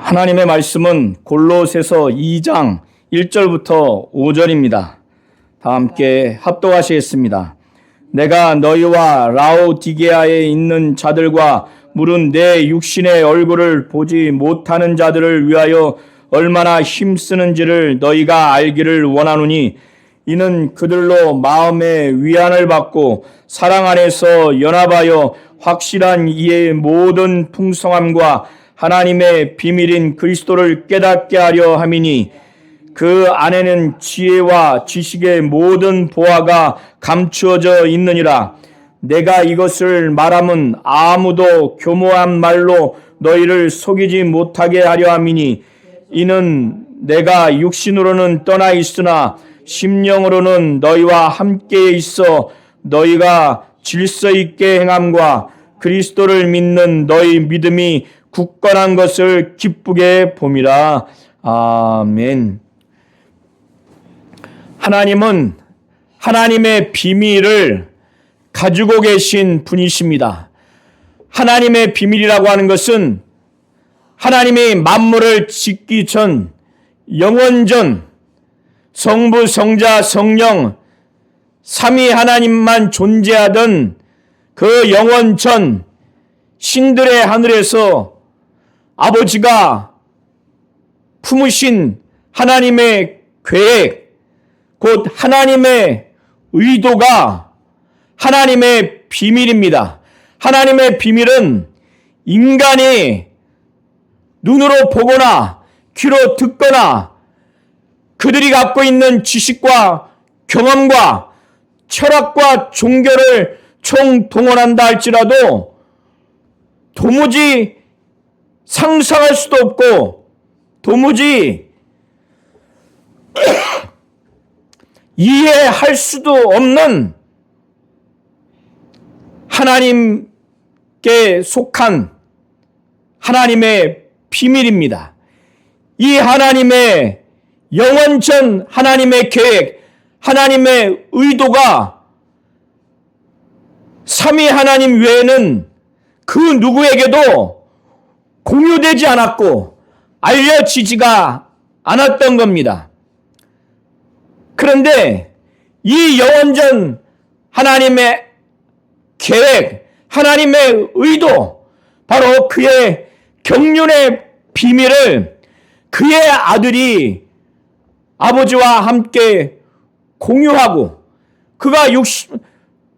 하나님의 말씀은 골로새서 2장 1절부터 5절입니다. 다 함께 합독하시겠습니다. 내가 너희와 라오디게아에 있는 자들과 물은 내 육신의 얼굴을 보지 못하는 자들을 위하여 얼마나 힘쓰는지를 너희가 알기를 원하노니, 이는 그들로 마음의 위안을 받고 사랑 안에서 연합하여 확실한 이의 모든 풍성함과 하나님의 비밀인 그리스도를 깨닫게 하려 함이니, 그 안에는 지혜와 지식의 모든 보화가 감추어져 있느니라. 내가 이것을 말함은 아무도 교모한 말로 너희를 속이지 못하게 하려 함이니, 이는 내가 육신으로는 떠나 있으나 심령으로는 너희와 함께 있어 너희가 질서 있게 행함과 그리스도를 믿는 너희 믿음이 굳건한 것을 기쁘게 봄이라. 아멘. 하나님은 하나님의 비밀을 가지고 계신 분이십니다. 하나님의 비밀이라고 하는 것은 하나님이 만물을 짓기 전, 영원전, 성부, 성자, 성령, 삼위 하나님만 존재하던 그 영원전 신들의 하늘에서 아버지가 품으신 하나님의 계획, 곧 하나님의 의도가 하나님의 비밀입니다. 하나님의 비밀은 인간이 눈으로 보거나 귀로 듣거나 그들이 갖고 있는 지식과 경험과 철학과 종교를 총동원한다 할지라도 도무지 상상할 수도 없고 도무지 이해할 수도 없는 하나님께 속한 하나님의 비밀입니다. 이 하나님의 영원전 하나님의 계획, 하나님의 의도가 삼위 하나님 외에는 그 누구에게도 공유되지 않았고 알려지지가 않았던 겁니다. 그런데 이 영원전 하나님의 계획, 하나님의 의도, 바로 그의 경륜의 비밀을 그의 아들이 아버지와 함께 공유하고, 그가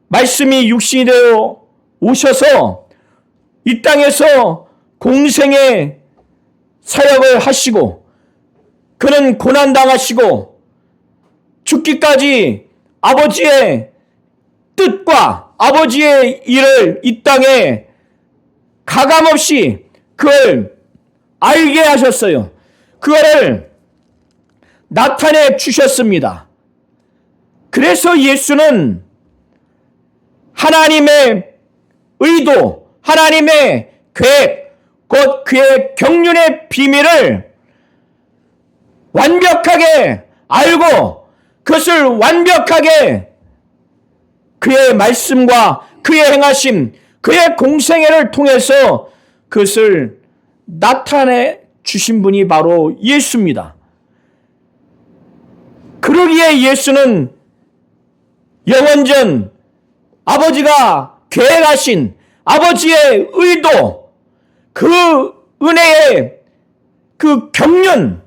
말씀이 육신이 되어 오셔서 이 땅에서 공생의 사역을 하시고, 그는 고난당하시고 죽기까지 아버지의 뜻과 아버지의 일을 이 땅에 가감없이 그걸 알게 하셨어요. 그거를 나타내 주셨습니다. 그래서 예수는 하나님의 의도, 하나님의 계획, 곧 그의 경륜의 비밀을 완벽하게 알고 그것을 완벽하게 그의 말씀과 그의 행하심, 그의 공생애를 통해서 그것을 나타내 주신 분이 바로 예수입니다. 그러기에 예수는 영원전 아버지가 계획하신 아버지의 의도, 그 은혜의 그 경륜,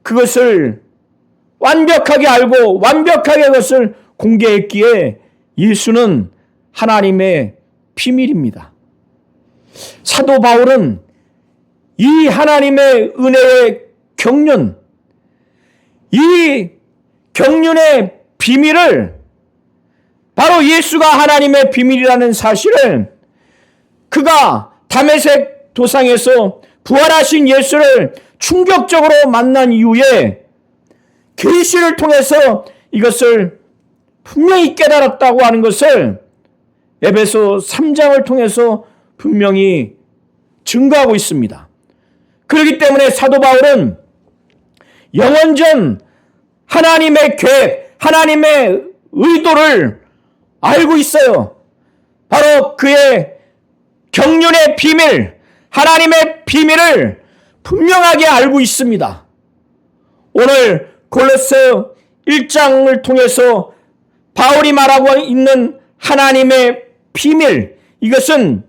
그것을 완벽하게 알고 완벽하게 그것을 공개했기에 예수는 하나님의 비밀입니다. 사도 바울은 이 하나님의 은혜의 경륜, 이 경륜의 비밀을, 바로 예수가 하나님의 비밀이라는 사실을 그가 다메섹 도상에서 부활하신 예수를 충격적으로 만난 이후에 계시를 통해서 이것을 분명히 깨달았다고 하는 것을 에베소 3장을 통해서 분명히 증거하고 있습니다. 그렇기 때문에 사도 바울은 영원전 하나님의 계획, 하나님의 의도를 알고 있어요. 바로 그의 경륜의 비밀, 하나님의 비밀을 분명하게 알고 있습니다. 오늘 골로새 1장을 통해서 바울이 말하고 있는 하나님의 비밀, 이것은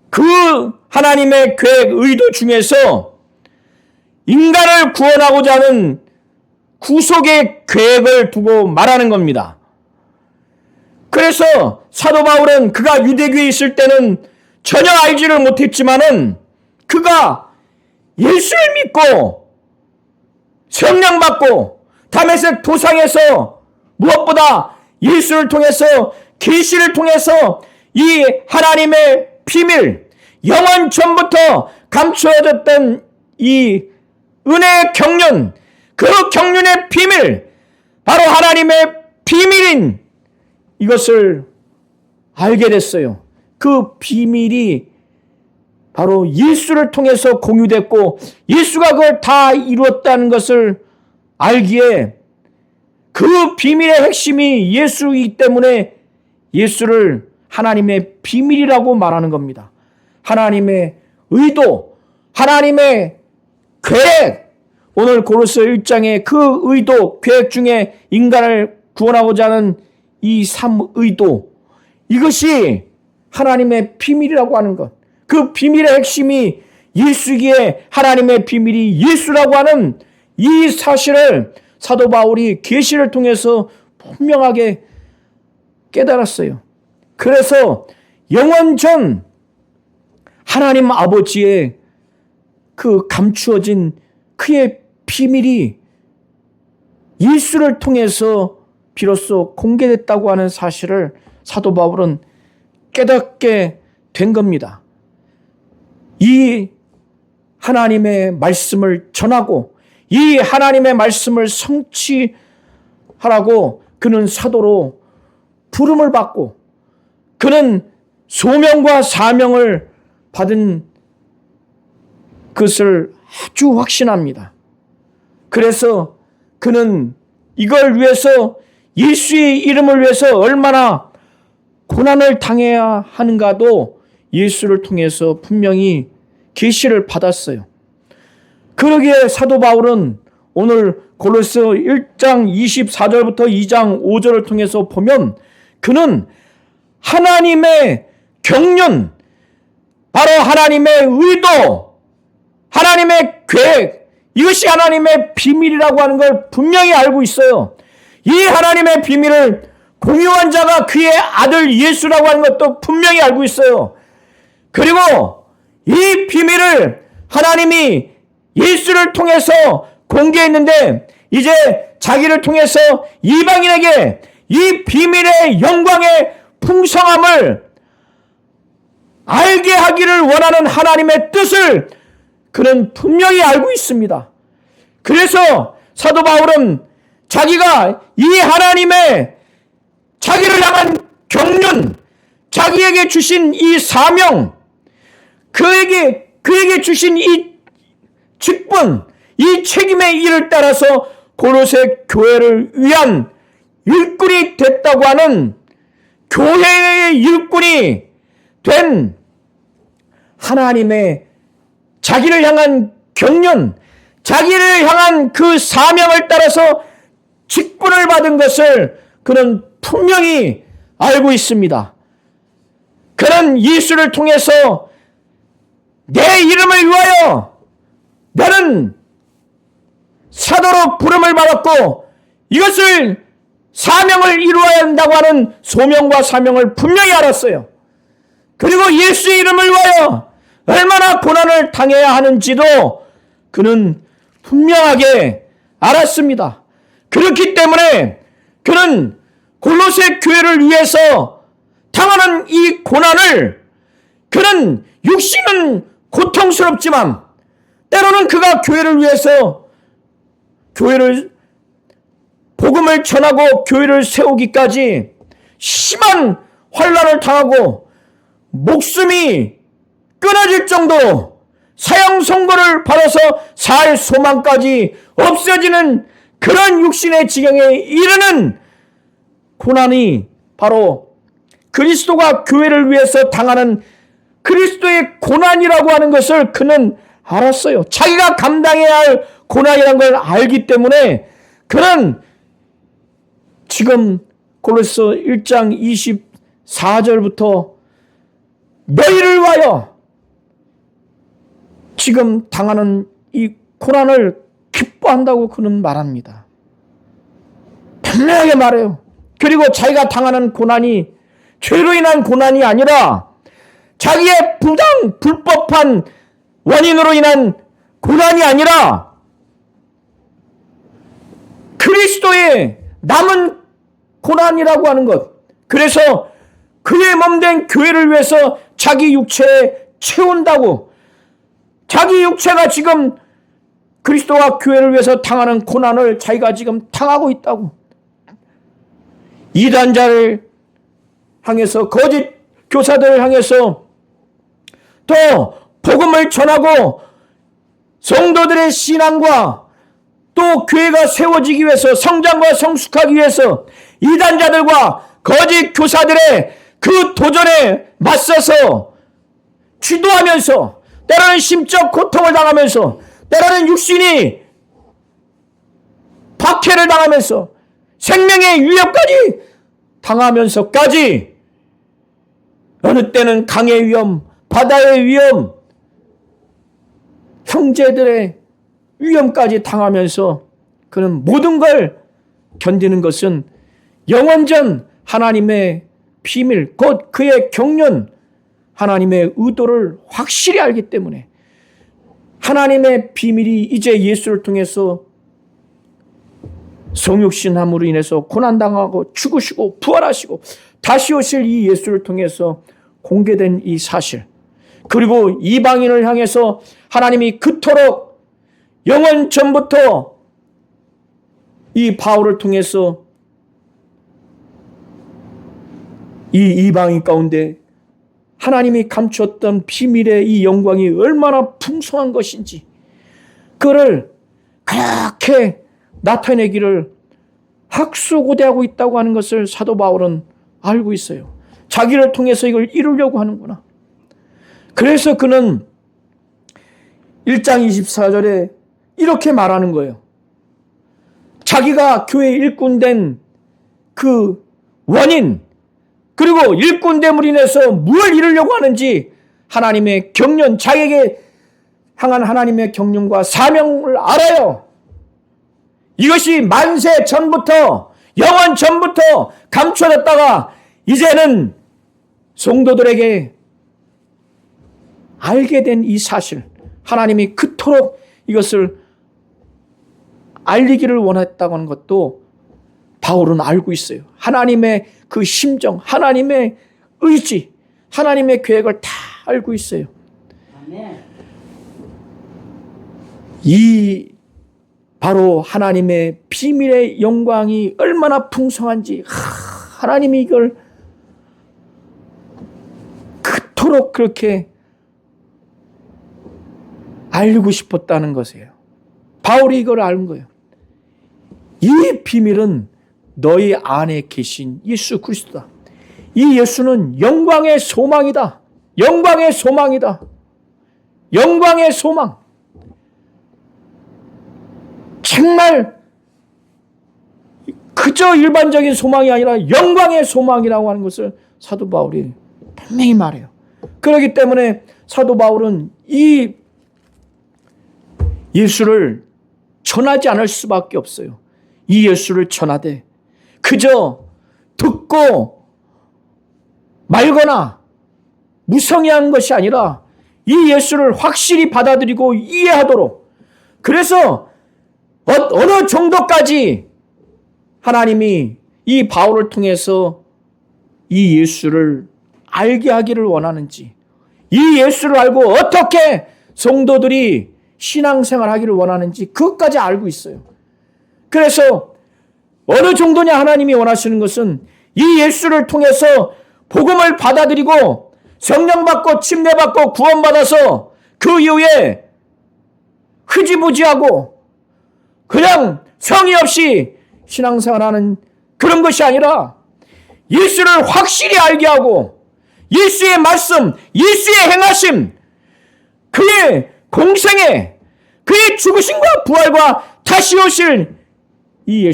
그 하나님의 계획, 의도 중에서 인간을 구원하고자 하는 구속의 계획을 두고 말하는 겁니다. 그래서 사도 바울은 그가 유대교에 있을 때는 전혀 알지를 못했지만은 그가 예수를 믿고 성령 받고 다메섹 도상에서 무엇보다 예수를 통해서 계시를 통해서 이 하나님의 비밀, 영원 전부터 감추어졌던 이 은혜의 경륜, 그 경륜의 비밀, 바로 하나님의 비밀인 이것을 알게 됐어요. 그 비밀이 바로 예수를 통해서 공유됐고 예수가 그걸 다 이루었다는 것을 알기에 그 비밀의 핵심이 예수이기 때문에 예수를 하나님의 비밀이라고 말하는 겁니다. 하나님의 의도, 하나님의 계획, 오늘 고로새 1장의 그 의도, 계획 중에 인간을 구원하고자 하는 이 3의도, 이것이 하나님의 비밀이라고 하는 것. 그 비밀의 핵심이 예수기에 하나님의 비밀이 예수라고 하는 이 사실을 사도 바울이 계시를 통해서 분명하게 깨달았어요. 그래서 영원 전 하나님 아버지의 그 감추어진 그의 비밀이 예수를 통해서 비로소 공개됐다고 하는 사실을 사도 바울은 깨닫게 된 겁니다. 이 하나님의 말씀을 전하고 이 하나님의 말씀을 성취하라고 그는 사도로 부름을 받고 그는 소명과 사명을 받은 것을 아주 확신합니다. 그래서 그는 이걸 위해서 예수의 이름을 위해서 얼마나 고난을 당해야 하는가도 예수를 통해서 분명히 계시를 받았어요. 그러기에 사도 바울은 오늘 골로새 1장 24절부터 2장 5절을 통해서 보면 그는 하나님의 경륜, 바로 하나님의 의도, 하나님의 계획, 이것이 하나님의 비밀이라고 하는 걸 분명히 알고 있어요. 이 하나님의 비밀을 공유한 자가 그의 아들 예수라고 하는 것도 분명히 알고 있어요. 그리고 이 비밀을 하나님이 예수를 통해서 공개했는데 이제 자기를 통해서 이방인에게 이 비밀의 영광의 풍성함을 알게 하기를 원하는 하나님의 뜻을 그는 분명히 알고 있습니다. 그래서 사도 바울은 자기가 이 하나님의 자기를 향한 경륜, 자기에게 주신 이 사명, 그에게 주신 이 직분, 이 책임의 일을 따라서 골로새 교회를 위한 일꾼이 됐다고 하는 교회의 일꾼이 된 하나님의 자기를 향한 경륜, 자기를 향한 그 사명을 따라서 직분을 받은 것을 그는 분명히 알고 있습니다. 그는 예수를 통해서 내 이름을 위하여 나는 사도로 부름을 받았고 이것을 사명을 이루어야 한다고 하는 소명과 사명을 분명히 알았어요. 그리고 예수의 이름을 위하여 얼마나 고난을 당해야 하는지도 그는 분명하게 알았습니다. 그렇기 때문에 그는 골로새 교회를 위해서 당하는 이 고난을 그는 육신은 고통스럽지만 때로는 그가 교회를 위해서 복음을 전하고 교회를 세우기까지 심한 환난을 당하고 목숨이 끊어질 정도 사형 선고를 받아서 살 소망까지 없어지는 그런 육신의 지경에 이르는 고난이 바로 그리스도가 교회를 위해서 당하는 그리스도의 고난이라고 하는 것을 그는 알았어요. 자기가 감당해야 할 고난이라는 걸 알기 때문에 그는 지금 골로새 1장 24절부터 너희를 위하여 지금 당하는 이 고난을 기뻐한다고 그는 말합니다. 분명하게 말해요. 그리고 자기가 당하는 고난이 죄로 인한 고난이 아니라 자기의 불법한 원인으로 인한 고난이 아니라 그리스도의 남은 고난이라고 하는 것. 그래서 그의 몸된 교회를 위해서 자기 육체에 채운다고. 자기 육체가 지금 그리스도와 교회를 위해서 당하는 고난을 자기가 지금 당하고 있다고. 이단자를 향해서, 거짓 교사들을 향해서 또 복음을 전하고 성도들의 신앙과 또 교회가 세워지기 위해서, 성장과 성숙하기 위해서 이단자들과 거짓 교사들의 그 도전에 맞서서 주도하면서 때로는 심적 고통을 당하면서 때로는 육신이 박해를 당하면서 생명의 위협까지 당하면서까지 어느 때는 강의 위험, 바다의 위험, 형제들의 위험까지 당하면서 그는 모든 걸 견디는 것은 영원전 하나님의 비밀, 곧 그의 경륜, 하나님의 의도를 확실히 알기 때문에 하나님의 비밀이 이제 예수를 통해서 성육신함으로 인해서 고난당하고 죽으시고 부활하시고 다시 오실 이 예수를 통해서 공개된 이 사실, 그리고 이방인을 향해서 하나님이 그토록 영원 전부터 이 바울을 통해서 이 이방인 가운데 하나님이 감추었던 비밀의 이 영광이 얼마나 풍성한 것인지 그를 그렇게 나타내기를 학수고대하고 있다고 하는 것을 사도 바울은 알고 있어요. 자기를 통해서 이걸 이루려고 하는구나. 그래서 그는 1장 24절에 이렇게 말하는 거예요. 자기가 교회 일꾼된 그 원인, 그리고 일꾼됨으로 인해서 무엇을 이루려고 하는지 하나님의 경륜, 자기에게 향한 하나님의 경륜과 사명을 알아요. 이것이 만세 전부터, 영원 전부터 감춰졌다가 이제는 성도들에게 알게 된 이 사실, 하나님이 그토록 이것을 알리기를 원했다고 하는 것도 바울은 알고 있어요. 하나님의 그 심정, 하나님의 의지, 하나님의 계획을 다 알고 있어요. 이 바로 하나님의 비밀의 영광이 얼마나 풍성한지 하나님이 이걸 그토록 그렇게 알고 싶었다는 것이에요. 바울이 이걸 알 거예요. 이 비밀은 너희 안에 계신 예수 그리스도다. 이 예수는 영광의 소망이다. 영광의 소망이다. 영광의 소망. 정말 그저 일반적인 소망이 아니라 영광의 소망이라고 하는 것을 사도 바울이 분명히 말해요. 그렇기 때문에 사도 바울은 이 예수를 전하지 않을 수밖에 없어요. 이 예수를 전하되 그저 듣고 말거나 무성의한 것이 아니라 이 예수를 확실히 받아들이고 이해하도록, 그래서 어느 정도까지 하나님이 이 바울을 통해서 이 예수를 알게 하기를 원하는지, 이 예수를 알고 어떻게 성도들이 신앙생활 하기를 원하는지 그것까지 알고 있어요. 그래서 어느 정도냐 하나님이 원하시는 것은 이 예수를 통해서 복음을 받아들이고 성령 받고 침례 받고 구원받아서 그 이후에 흐지부지하고 그냥 성의 없이 신앙생활하는 그런 것이 아니라 예수를 확실히 알게 하고 예수의 말씀, 예수의 행하심, 그의 공생에 그의 죽으심과 부활과 다시 오실 이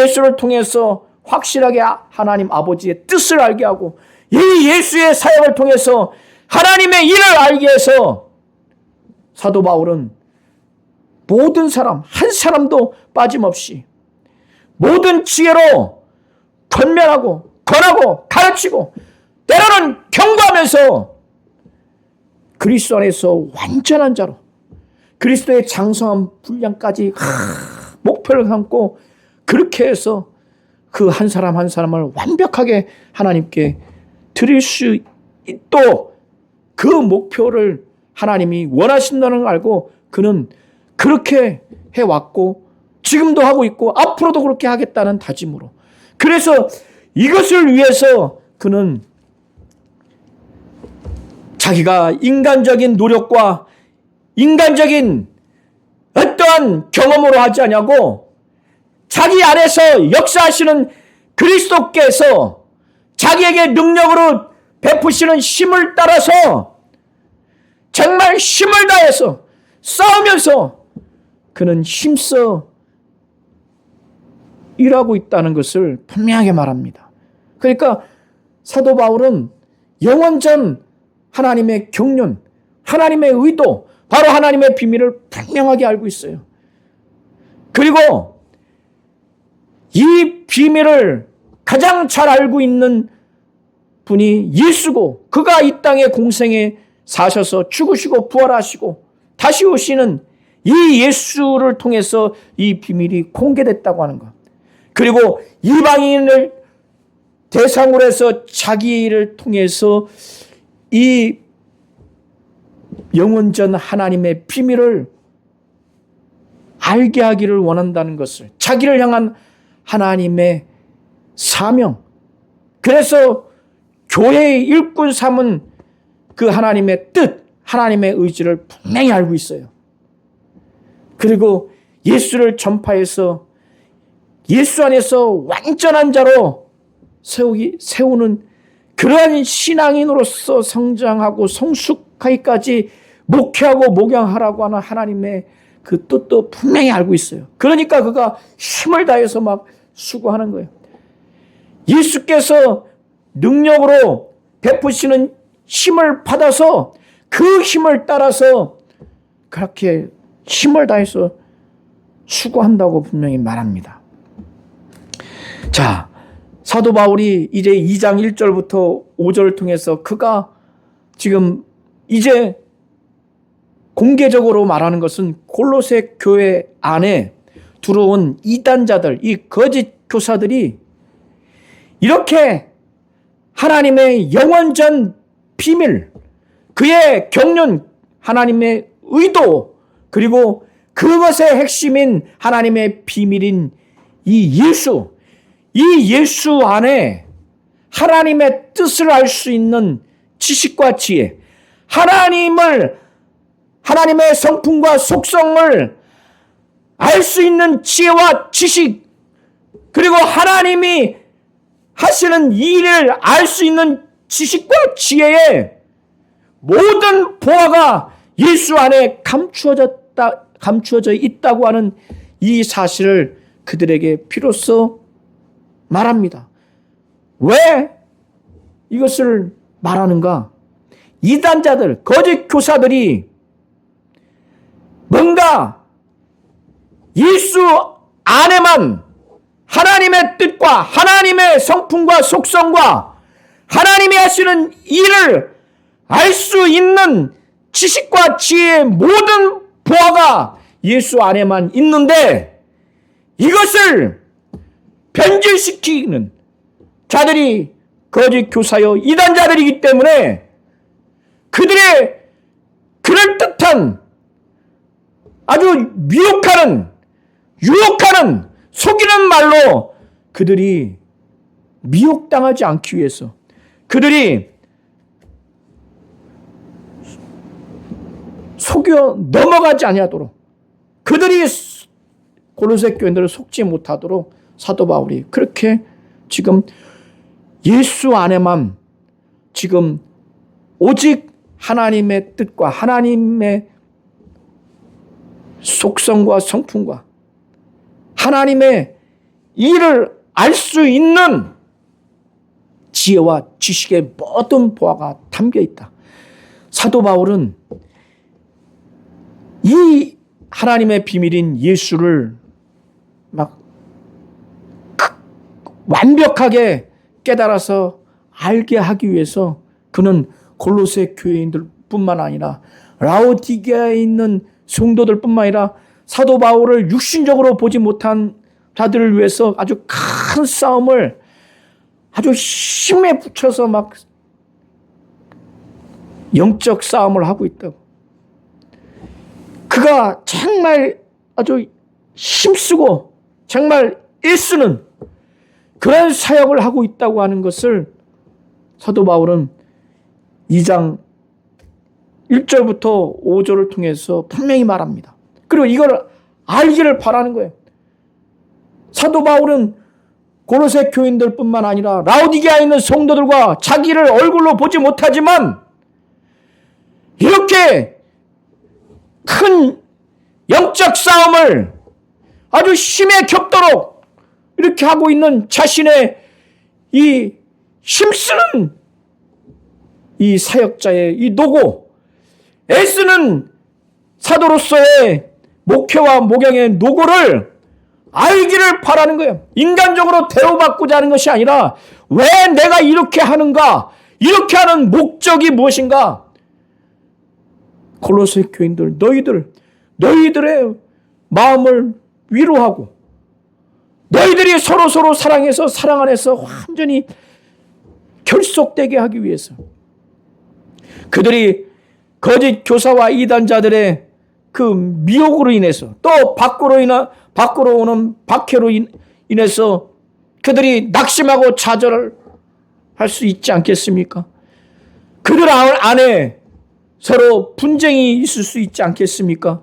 예수를 통해서 확실하게 하나님 아버지의 뜻을 알게 하고 이 예수의 사역을 통해서 하나님의 일을 알게 해서 사도 바울은 모든 사람, 한 사람도 빠짐없이 모든 지혜로 권면하고 권하고 가르치고 때로는 경고하면서 그리스도 안에서 완전한 자로 그리스도의 장성한 분량까지 목표를 삼고 그렇게 해서 그 한 사람 한 사람을 완벽하게 하나님께 드릴 수 있도록 그 목표를 하나님이 원하신다는 걸 알고 그는 그렇게 해왔고 지금도 하고 있고 앞으로도 그렇게 하겠다는 다짐으로 그래서 이것을 위해서 그는 자기가 인간적인 노력과 인간적인 어떠한 경험으로 하지 않냐고 자기 안에서 역사하시는 그리스도께서 자기에게 능력으로 베푸시는 힘을 따라서 정말 힘을 다해서 싸우면서 그는 힘써 일하고 있다는 것을 분명하게 말합니다. 그러니까 사도 바울은 영원전 하나님의 경륜, 하나님의 의도, 바로 하나님의 비밀을 분명하게 알고 있어요. 그리고 이 비밀을 가장 잘 알고 있는 분이 예수고 그가 이 땅의 공생에 사셔서 죽으시고 부활하시고 다시 오시는 이 예수를 통해서 이 비밀이 공개됐다고 하는 것. 그리고 이방인을 대상으로 해서 자기를 통해서 이 영원전 하나님의 비밀을 알게 하기를 원한다는 것을 자기를 향한 하나님의 사명 그래서 교회의 일꾼 삼은 그 하나님의 뜻 하나님의 의지를 분명히 알고 있어요. 그리고 예수를 전파해서 예수 안에서 완전한 자로 세우는 그러한 신앙인으로서 성장하고 성숙하기까지 목회하고 목양하라고 하는 하나님의 그 뜻도 분명히 알고 있어요. 그러니까 그가 힘을 다해서 막 수고하는 거예요. 예수께서 능력으로 베푸시는 힘을 받아서 그 힘을 따라서 그렇게 힘을 다해서 수고한다고 분명히 말합니다. 자, 사도 바울이 이제 2장 1절부터 5절을 통해서 그가 지금 이제 공개적으로 말하는 것은 골로새 교회 안에 들어온 이단자들, 이 거짓 교사들이 이렇게 하나님의 영원전 비밀, 그의 경륜, 하나님의 의도, 그리고 그것의 핵심인 하나님의 비밀인 이 예수 안에 하나님의 뜻을 알 수 있는 지식과 지혜, 하나님의 성품과 속성을 알 수 있는 지혜와 지식, 그리고 하나님이 하시는 일을 알 수 있는 지식과 지혜의 모든 보화가 예수 안에 감추어져 있다고 하는 이 사실을 그들에게 비로소 말합니다. 왜 이것을 말하는가? 이단자들, 거짓 교사들이 뭔가 예수 안에만 하나님의 뜻과 하나님의 성품과 속성과 하나님이 하시는 일을 알 수 있는 지식과 지혜의 모든 보화가 예수 안에만 있는데 이것을 변질시키는 자들이 거짓 교사여 이단자들이기 때문에 그들의 그럴듯한 아주 유혹하는 속이는 말로 그들이 미혹당하지 않기 위해서 그들이 속여 넘어가지 아니하도록 그들이 골로새 교인들을 속지 못하도록 사도 바울이 그렇게 지금 예수 안에만 지금 오직 하나님의 뜻과 하나님의 속성과 성품과 하나님의 일을 알 수 있는 지혜와 지식의 모든 보화가 담겨 있다. 사도 바울은 이 하나님의 비밀인 예수를 막 완벽하게 깨달아서 알게 하기 위해서 그는 골로새 교회인들 뿐만 아니라 라오디게아에 있는 성도들 뿐만 아니라 사도 바울을 육신적으로 보지 못한 자들을 위해서 아주 큰 싸움을 아주 힘에 붙여서 막 영적 싸움을 하고 있다고. 그가 정말 아주 힘쓰고 정말 애쓰는 그런 사역을 하고 있다고 하는 것을 사도 바울은 2장 1절부터 5절을 통해서 분명히 말합니다. 그리고 이걸 알기를 바라는 거예요. 사도 바울은 고로새 교인들 뿐만 아니라 라오디게아에 있는 성도들과 자기를 얼굴로 보지 못하지만 이렇게 큰 영적 싸움을 아주 힘에 겹도록 이렇게 하고 있는 자신의 이 힘쓰는 이 사역자의 이 노고, 애쓰는 사도로서의 목회와 목양의 노고를 알기를 바라는 거예요. 인간적으로 대우받고자 하는 것이 아니라 왜 내가 이렇게 하는가? 이렇게 하는 목적이 무엇인가? 골로새 교인들, 너희들의 마음을 위로하고 너희들이 서로 사랑해서 사랑 안에서 완전히 결속되게 하기 위해서 그들이 거짓 교사와 이단자들의 그 미혹으로 인해서 또 밖으로 오는 박해로 인해서 그들이 낙심하고 좌절을 할 수 있지 않겠습니까? 그들 안에 서로 분쟁이 있을 수 있지 않겠습니까?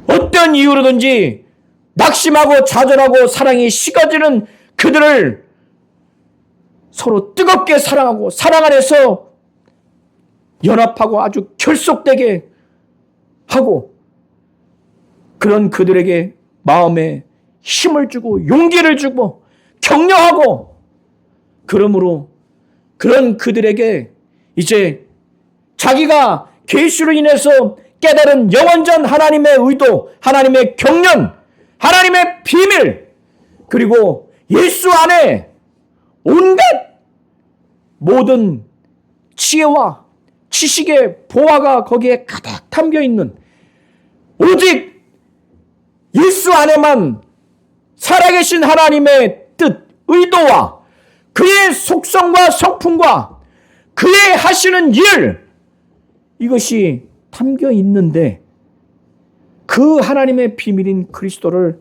어떤 이유로든지 낙심하고 좌절하고 사랑이 식어지는 그들을 서로 뜨겁게 사랑하고 사랑 안에서 연합하고 아주 결속되게 하고 그런 그들에게 마음에 힘을 주고 용기를 주고 격려하고 그러므로 그런 그들에게 이제 자기가 계시로 인해서 깨달은 영원전 하나님의 의도, 하나님의 경륜, 하나님의 비밀, 그리고 예수 안에 온갖 모든 지혜와 지식의 보화가 거기에 가득 담겨 있는 오직 예수 안에만 살아계신 하나님의 뜻, 의도와 그의 속성과 성품과 그의 하시는 일, 이것이 담겨 있는데 그 하나님의 비밀인 그리스도를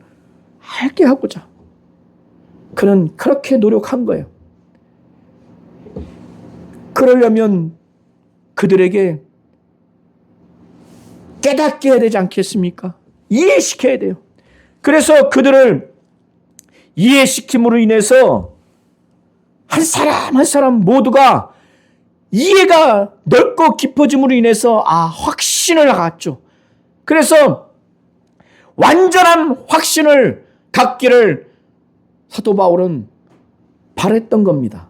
알게 하고자 그는 그렇게 노력한 거예요. 그러려면 그들에게 깨닫게 해야 되지 않겠습니까? 이해시켜야 돼요. 그래서 그들을 이해시킴으로 인해서 한 사람 한 사람 모두가 이해가 넓고 깊어짐으로 인해서 확신을 갖죠. 그래서 완전한 확신을 갖기를 사도 바울은 바랬던 겁니다.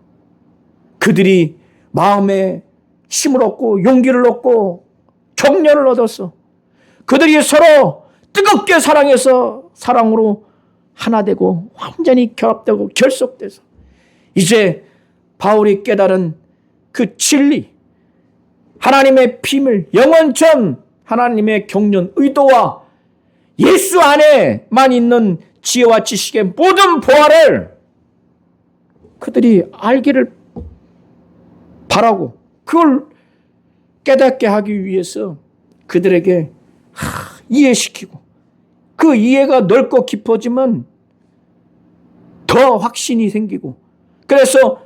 그들이 마음에 힘을 얻고 용기를 얻고 격려를 얻었어. 그들이 서로 뜨겁게 사랑해서 사랑으로 하나 되고 완전히 결합되고 결속돼서 이제 바울이 깨달은 그 진리, 하나님의 비밀, 영원전 하나님의 경륜, 의도와 예수 안에만 있는 지혜와 지식의 모든 보화를 그들이 알기를 바라고 그걸 깨닫게 하기 위해서 그들에게 이해시키고 그 이해가 넓고 깊어지면 더 확신이 생기고 그래서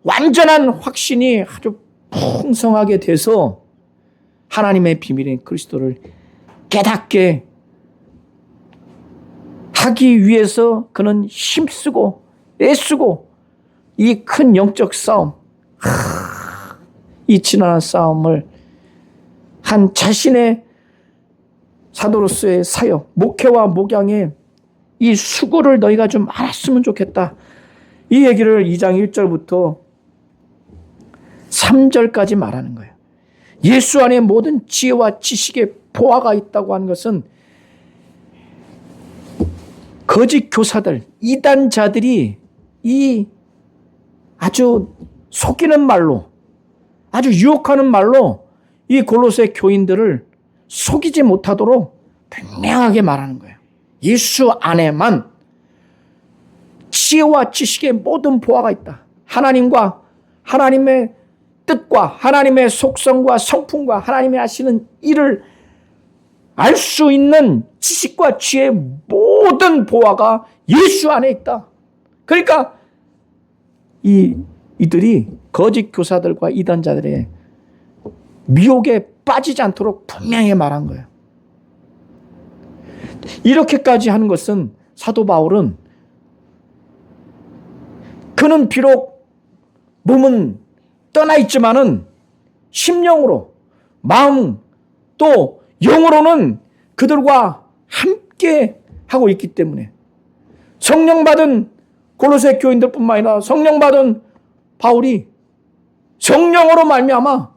완전한 확신이 아주 풍성하게 돼서 하나님의 비밀인 그리스도를 깨닫게 하기 위해서 그는 힘쓰고 애쓰고 이 큰 영적 싸움, 이 지난한 싸움을 한 자신의 사도로서의 사역, 목회와 목양의 이 수고를 너희가 좀 알았으면 좋겠다. 이 얘기를 2장 1절부터 3절까지 말하는 거예요. 예수 안에 모든 지혜와 지식의 보화가 있다고 하는 것은 거짓 교사들, 이단자들이 이 아주 속이는 말로, 아주 유혹하는 말로 이 골로새 교인들을 속이지 못하도록 분명하게 말하는 거예요. 예수 안에만 지혜와 지식의 모든 보화가 있다. 하나님과 하나님의 뜻과 하나님의 속성과 성품과 하나님이 하시는 일을 알 수 있는 지식과 지혜의 모든 보화가 예수 안에 있다. 그러니까 이들이 거짓 교사들과 이단자들의 미혹에 빠지지 않도록 분명히 말한 거예요. 이렇게까지 하는 것은 사도 바울은 그는 비록 몸은 떠나 있지만은 심령으로, 마음 또 영으로는 그들과 함께 하고 있기 때문에 성령 받은 골로새 교인들뿐만 아니라 성령 받은 바울이 성령으로 말미암아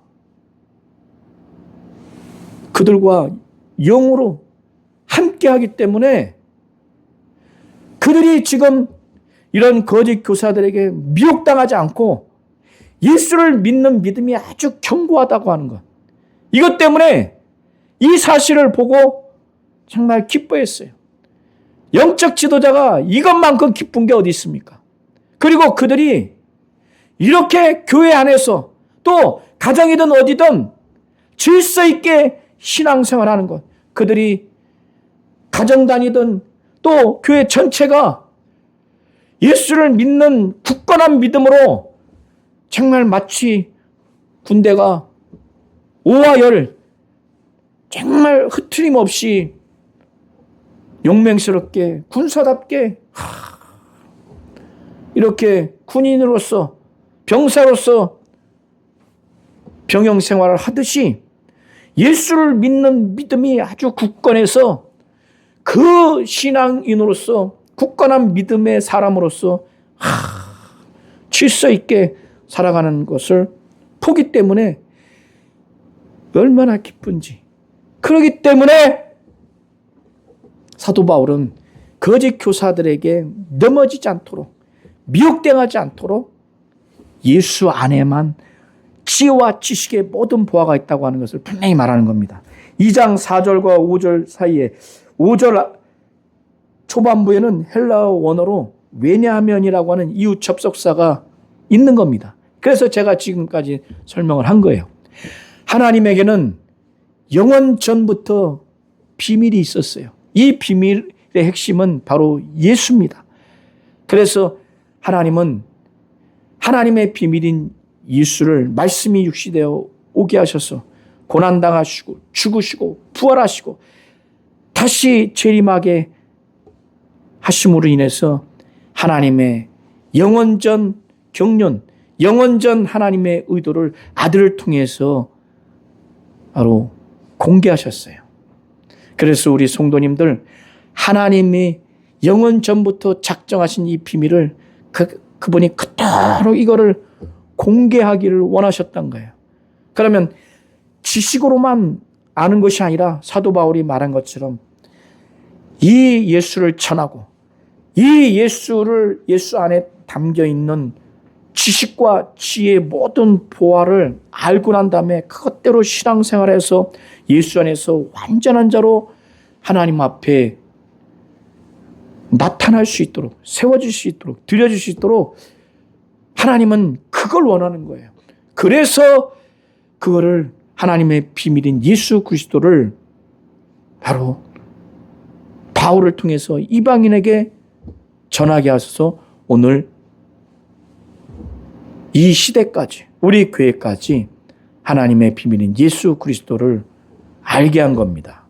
그들과 영으로 함께 하기 때문에 그들이 지금 이런 거짓 교사들에게 미혹당하지 않고 예수를 믿는 믿음이 아주 견고하다고 하는 것. 이것 때문에 이 사실을 보고 정말 기뻐했어요. 영적 지도자가 이것만큼 기쁜 게 어디 있습니까? 그리고 그들이 이렇게 교회 안에서 또 가정이든 어디든 질서 있게 신앙생활하는 것. 그들이 가정 다니든 또 교회 전체가 예수를 믿는 굳건한 믿음으로 정말 마치 군대가 오와 열 정말 흐트림 없이 용맹스럽게 군사답게 이렇게 군인으로서 병사로서 병영 생활을 하듯이 예수를 믿는 믿음이 아주 굳건해서 그 신앙인으로서 굳건한 믿음의 사람으로서 질서 있게 살아가는 것을 보기 때문에 얼마나 기쁜지. 그렇기 때문에 사도 바울은 거짓 교사들에게 넘어지지 않도록 미혹당하지 않도록 예수 안에만 지혜와 지식의 모든 보화가 있다고 하는 것을 분명히 말하는 겁니다. 2장 4절과 5절 사이에 5절 초반부에는 헬라어 원어로 왜냐하면이라고 하는 이유 접속사가 있는 겁니다. 그래서 제가 지금까지 설명을 한 거예요. 하나님에게는 영원 전부터 비밀이 있었어요. 이 비밀의 핵심은 바로 예수입니다. 그래서 하나님은 하나님의 비밀인 예수를 말씀이 육시되어 오게 하셔서 고난당하시고 죽으시고 부활하시고 다시 재림하게 하심으로 인해서 하나님의 영원전 경륜, 영원전 하나님의 의도를 아들을 통해서 바로 공개하셨어요. 그래서 우리 성도님들 하나님이 영원 전부터 작정하신 이 비밀을 그분이 그토록 이거를 공개하기를 원하셨던 거예요. 그러면 지식으로만 아는 것이 아니라 사도 바울이 말한 것처럼 이 예수를 전하고 이 예수 안에 담겨 있는 지식과 지혜의 모든 보화를 알고 난 다음에 그것대로 신앙생활에서 예수 안에서 완전한 자로 하나님 앞에 나타날 수 있도록 세워질 수 있도록 드려질 수 있도록 하나님은 그걸 원하는 거예요. 그래서 그거를 하나님의 비밀인 예수 그리스도를 바로 바울을 통해서 이방인에게 전하게 하셔서 오늘 이 시대까지 우리 교회까지 하나님의 비밀인 예수 그리스도를 알게 한 겁니다.